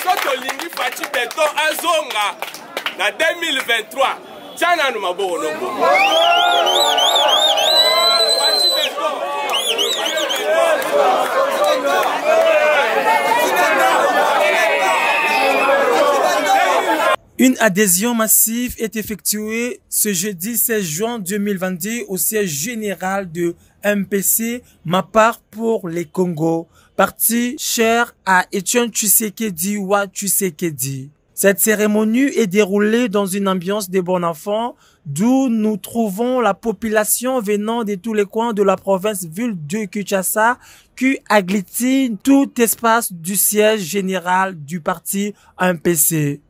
soto lingi Fachi Beton azonga na 2023 tchana no maboko no bongo Fachi Beton Une adhésion massive est effectuée ce jeudi 16 juin 2022 au siège général de MPC, Ma Part pour les Congo, parti cher à Etienne Tshisekedi Wa Tshisekedi. Cette cérémonie est déroulée dans une ambiance de bon enfant, d'où nous trouvons la population venant de tous les coins de la province-ville de Kinshasa, qui agglutine tout espace du siège général du parti MPC.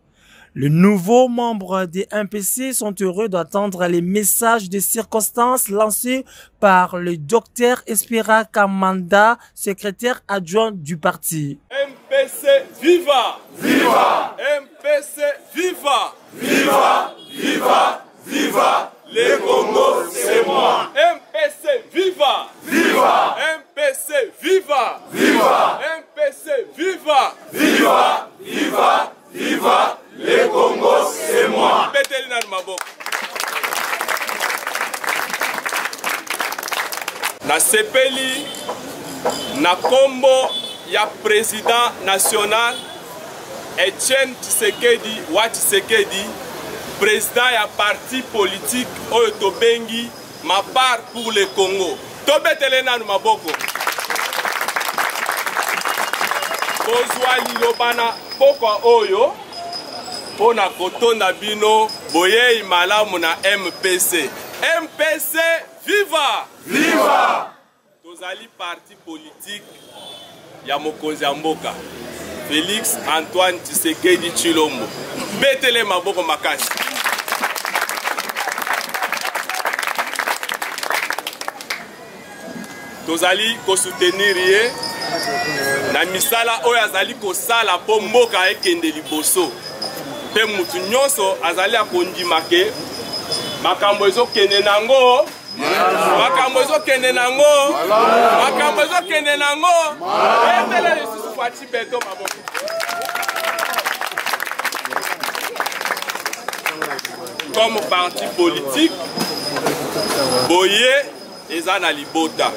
Les nouveaux membres des MPC sont heureux d'entendre les messages de circonstances lancés par le docteur Espera Kamanda, secrétaire adjoint du parti. MPC viva! Viva! MPC viva! Viva! Viva! Viva! Les Congo, c'est moi! MPC viva! Viva! MPC viva! Viva! MPC viva! Viva! Viva! Viva! Les Congo, c'est moi! Betelina Maboko. Na sepeli na kombo ya président national Etienne Tshisekedi Wa Tshisekedi, président ya parti politique oyo tobengi Ma Part pour le Congo. Tobetelena Maboko. Bozwa lilobana pokwa oyo pona kotonda bino boyei malamu na MPC. MPC viva! Viva! Tozali parti politique ya mokonzi ya mboka Félix Antoine Tshisekedi Tshilombo. Betele maboko makasi. Tozali ko soutenir ye na misala oyo azali ko sala po mboka ekende liboso. Pe mutu nyonso azali akondima ke makambo ezokende nango makambo ezokende nango makambo ezokende nango etele lisusu Fachi Beton maboko. Comme parti politique boye eza na libota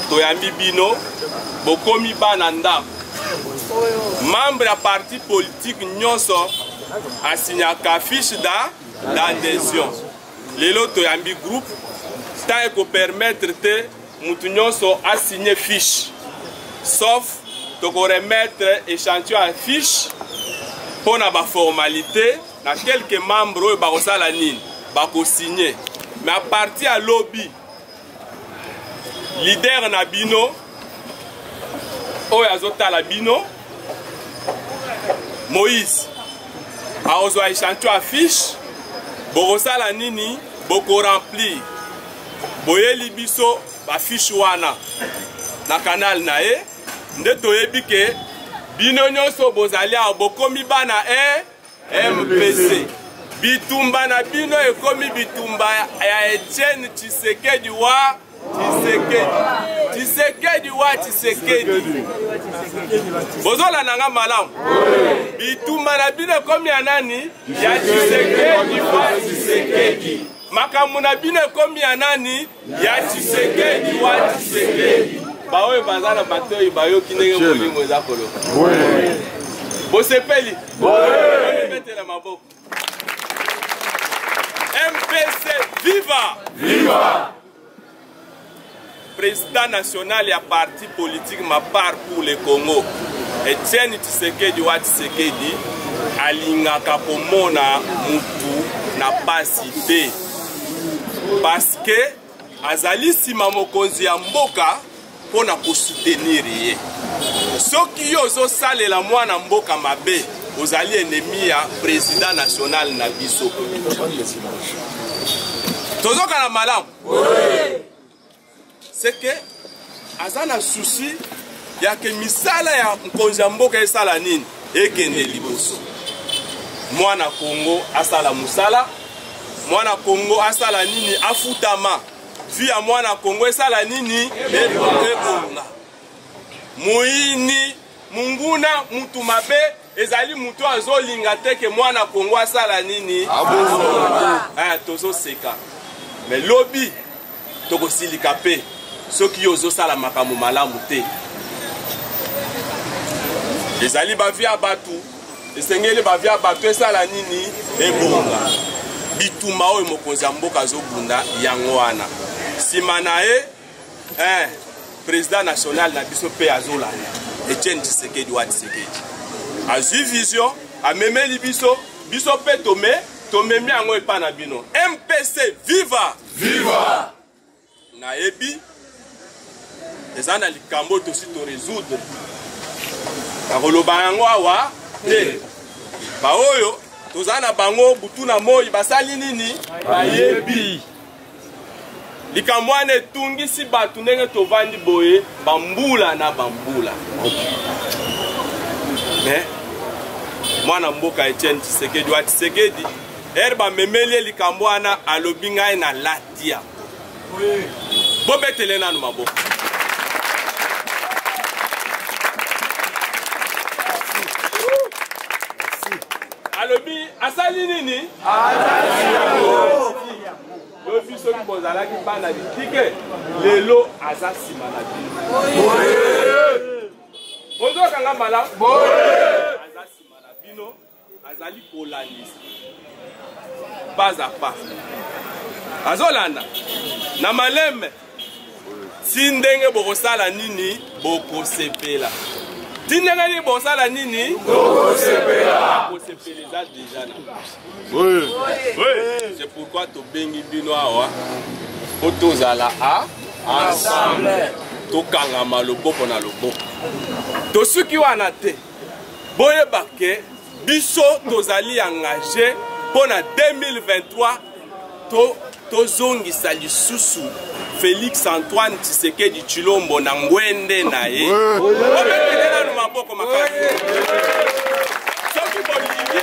toyambi bino bokomi bana ndako membre ya parti politique nyonso asignaka fiche d'adhésion. Lelo toyambi groupe tant ko permettre te mutu nyonso assigner fiche sauf to ko remettre échantillon à fiche pour na ba formalité na quelques membres oyo bakosala nini bako signer mais à partir à lobby leader na bino oyo azotala bino Moïse aozwa échantillon à fiche bokosala nini boko remplir boyeli biso ba fiche wana na canal na ye nde toyebi ke bino nyonso bozali awo bokomi bana MPC. Bitumba na bino ekomi bitumba ya Etienne Tshisekedi Wa Tshisekedi. Tshisekedi Wa Tshisekedi. Bozola nanga malamu. Bitumba na bino ekomi ya nani? Ya Tshisekedi Wa Tshisekedi. Makambo na bino ekomi ya nani? Ya Tshisekedi Wa Tshisekedi. Baoye bazala bateau bayoki ndenge molimo eza koloka. Bosepeli. Mettez la maboko. MPC viva! Viva! Président national et parti politique Ma Part pour le Congo. Etienne Tshisekedi Wa Tshisekedi alingaka komona mutu na pasi te. Parce que azali sima mokonzi ya mboka pona ko soutenir ye. Soki yo zo salela mwana mboka mabe ozali ennemi ya président national na biso. Tozoka na malamu. C'est que azana souci ya ke misala ya mkonzi ya mboka esala nini ekende liboso. Mwana Kongo asala musala, mwana Kongo asala nini afutama. Via mwana Kongo esala nini ebonga. Muini munguna mutu mabe ezali mutu azolinga te ke mwana Kongo asala nini tozo seka mais lobi tokosilika pe soki ozosala makambo malamu te ezali bavia batu esengeli bavia batu esala nini ebonga bituma oyo mokonzi ya mboka azobunda yango wana nsima na ye président national na biso mpe azolanda Etienne Tshisekedi wa Tshisekedi azwi vision amemeli biso mpe tomemi yango epa na bino MPC viva nayebi eza na likambo tosi to résoudre nakoloba yango awa te baoyo toza na bango butu na moi basali nini bayebi likambo wana etungisi bato ndenge tovandi boye bambula na bambula mwana mboka Etienne Tshisekedi wa Tshisekedi bamemeli likambo wana alobi ngai na latia bobetele nanu maboko alobi asali nini lobi soki bozalaki bana bitike lelo aza nsima na bino bozokanga malamu aza nsima na bino azali kolandisa pas à pas azolanda na maleme ti ndenge bokosala nini bokosepela ti ndenge nini bokosala nini bokosepela eza déjà na c'est pourquoi tobengi bino awa po tozala ensemble tokangama loboko na loboko tosuki wana te boyeba ke biso tozali engagé mpo na 2023 tozongisa lisusu Félix Antoine Tshisekedi Tshilombo na ngwende na ye obetele nanu maboko makasi soki bolingi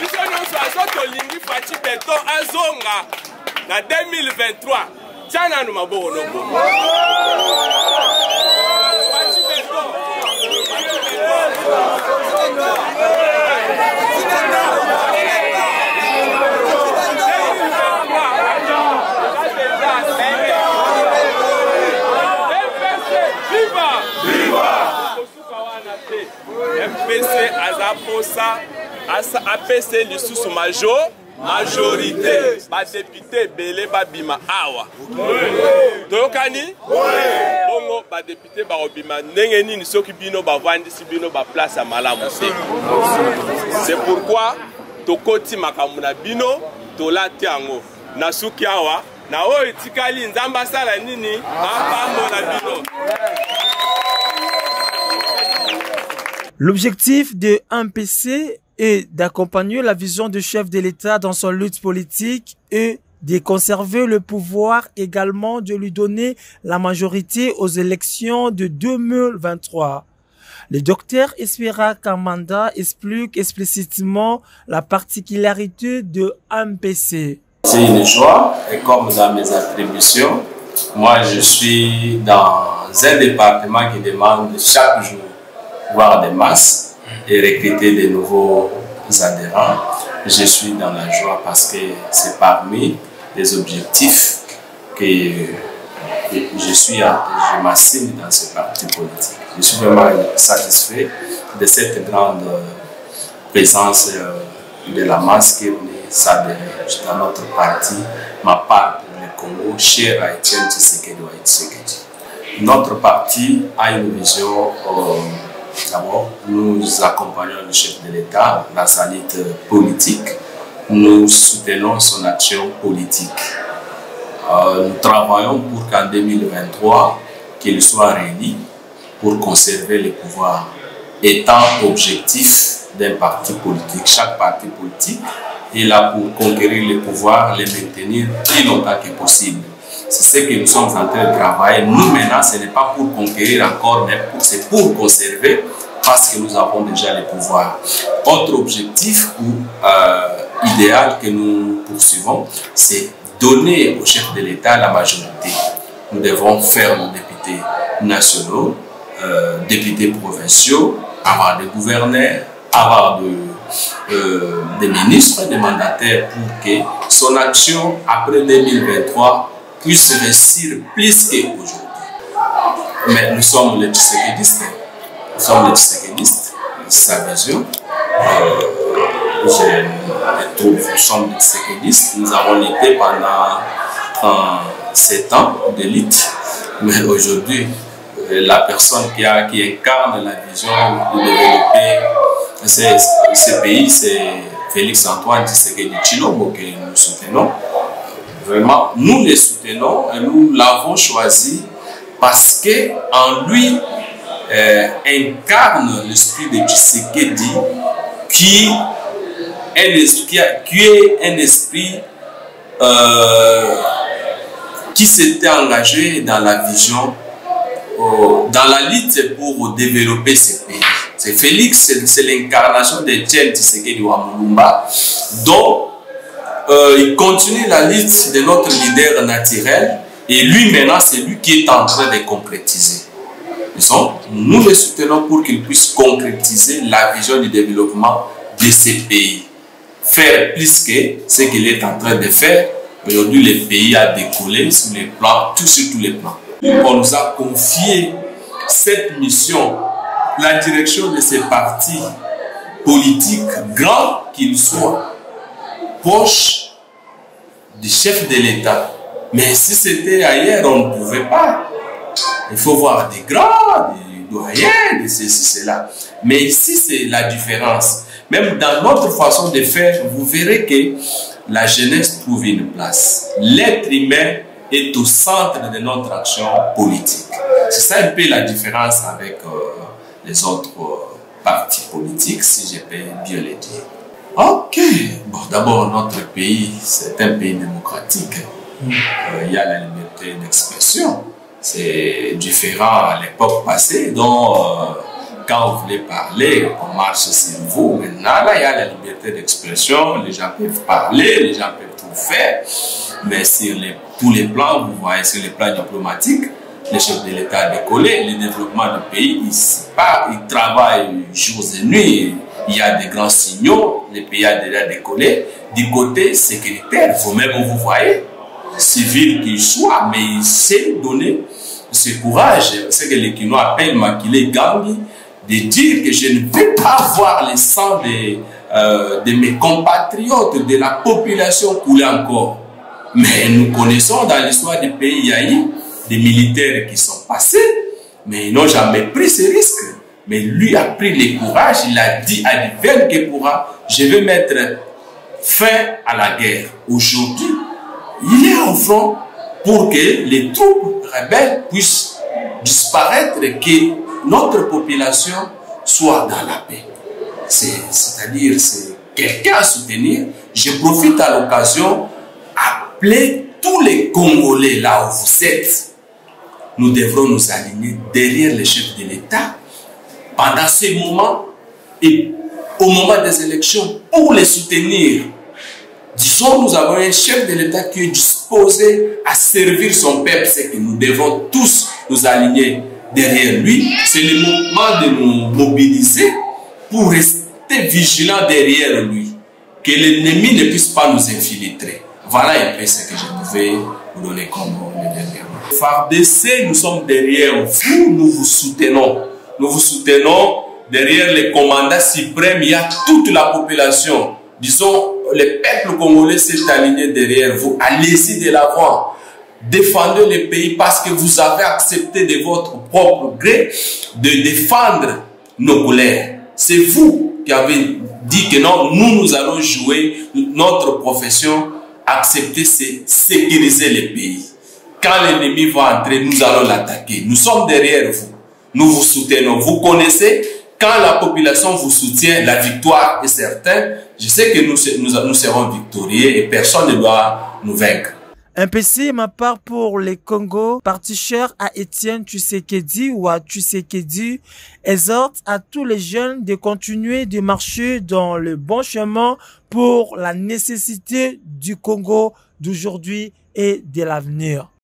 biso nyonso azo tolingi Faci Beton azonga na 2023 tia nanu maboko noboko Faci Beton MPC azaposa apese lisusu majorité badepute bele babima awa toyokani bongo badepute baobima ndenge nini soki bino bavandisi bino baplace ya malamu te c'est pourquoi tokoti makambo na bino tolati yango na suki awa na oyo etikali nzambe asala nini apambo na bino. L'objectif de MPC est d'accompagner la vision du chef de l'État dans son lutte politique et de conserver le pouvoir, également de lui donner la majorité aux élections de 2023. Le docteur Espera Kamanda explique explicitement la particularité de MPC. C'est une joie et comme dans mes attributions, moi je suis dans un département qui demande chaque jour voir des masses et recruter de nouveaux adhérents. Je suis dans la joie parce que c'est parmi les objectifs que je m'assigne dans ce parti politique. Je suis vraiment satisfait de cette grande présence de la masse qui est venue s'adhérer dans notre parti, ma part pour le Congo, cher à Etienne Tshisekedi wa Tshisekedi. Notre parti a une vision. D'abord, nous accompagnons le chef de l'État dans sa lutte politique. Nous soutenons son action politique. Nous travaillons pour qu'en 2023, qu'il soit réuni pour conserver le pouvoir. Étant objectif d'un parti politique, chaque parti politique est là pour conquérir le pouvoir, le maintenir plus longtemps que possible. C'est ce que nous sommes en train de travailler. Nous, maintenant, ce n'est pas pour conquérir encore, mais c'est pour conserver parce que nous avons déjà le pouvoir. Autre objectif ou idéal que nous poursuivons, c'est donner au chef de l'État la majorité. Nous devons faire nos députés nationaux, députés provinciaux, avoir des gouverneurs, avoir des ministres, des mandataires pour que son action après 2023 puisse réussir plus qu'aujourd'hui. Mais nous sommes les Tshisekedi-istes. Nous sommes les Tshisekedi-istes. Sa vision. Nous sommes des Tshisekedi-istes. Nous avons lutté pendant 7 ans de lutte. Mais aujourd'hui, la personne qui incarne la vision de développer ce pays, c'est Félix-Antoine Tshisekedi Tshilombo que nous soutenons. Vraiment, nous les soutenons et nous l'avons choisi parce qu'en lui incarne l'esprit de Tshisekedi qui est un esprit qui s'était engagé dans la vision, dans la lutte pour développer ce pays. C'est Félix, c'est l'incarnation d'Etienne Tshisekedi Wamulumba, dont il continue la lutte de notre leader naturel et lui maintenant c'est lui qui est en train de concrétiser. Nous le soutenons pour qu'il puisse concrétiser la vision du développement de ces pays. Faire plus que ce qu'il est en train de faire. Aujourd'hui, le pays a décollé sur les plans, sur tous les plans. On nous a confié cette mission, la direction de ces partis politiques, grands qu'ils soient, proches du chef de l'État. Mais si c'était ailleurs, on ne pouvait pas. Il faut voir des grands, des doyens, de ceci, cela. Mais ici, c'est la différence. Même dans notre façon de faire, vous verrez que la jeunesse trouve une place. L'être humain est au centre de notre action politique. C'est ça un peu la différence avec les autres partis politiques, si je peux bien le dire. Ok, bon, d'abord notre pays, c'est un pays démocratique. Il y a la liberté d'expression. C'est différent à l'époque passée, donc quand vous voulez parler, on marche sur vous. Maintenant, là, il y a la liberté d'expression, les gens peuvent parler, les gens peuvent tout faire. Mais sur tous les plans, vous voyez, sur les plans diplomatiques, les chefs de l'État a décollé, le développement du pays, ils travaillent jours et nuits. Il y a des grands signaux, le pays a déjà décollé. Du côté sécuritaire, vous-même, vous voyez, civil qu'il soit, mais il sait donner ce courage, c'est que les Kinois appellent Makile Gambi, de dire que je ne peux pas voir le sang de mes compatriotes, de la population couler encore. Mais nous connaissons dans l'histoire du pays, il y a eu des militaires qui sont passés, mais ils n'ont jamais pris ce risque. Mais lui a pris le courage, il a dit à l'hiver que pourra, je vais mettre fin à la guerre. Aujourd'hui, il est en front pour que les troupes rebelles puissent disparaître et que notre population soit dans la paix. C'est-à-dire, c'est quelqu'un à soutenir. Je profite à l'occasion d'appeler tous les Congolais là où vous êtes. Nous devrons nous aligner derrière les chefs de l'État pendant ces moments et au moment des élections pour les soutenir. Disons, nous avons un chef de l'État qui est disposé à servir son peuple, c'est que nous devons tous nous aligner derrière lui. C'est le moment de nous mobiliser pour rester vigilants derrière lui. Que l'ennemi ne puisse pas nous infiltrer. Voilà un peu ce que je pouvais vous donner comme le dernier mot. FARDC, nous sommes derrière vous, nous vous soutenons. Nous vous soutenons derrière les commandants suprêmes, il y a toute la population. Disons, le peuple congolais s'est aligné derrière vous. Allez-y de l'avant. Défendez le pays parce que vous avez accepté de votre propre gré de défendre nos colères. C'est vous qui avez dit que non, nous allons jouer notre profession, accepter, c'est sécuriser le pays. Quand l'ennemi va entrer, nous allons l'attaquer. Nous sommes derrière vous. Nous vous soutenons. Vous connaissez. Quand la population vous soutient, la victoire est certaine. Je sais que nous serons victorieux et personne ne doit nous vaincre. MPC, ma part pour les Congo, parti cher à Etienne Tshisekedi ou à Tshisekedi, exhorte à tous les jeunes de continuer de marcher dans le bon chemin pour la nécessité du Congo d'aujourd'hui et de l'avenir.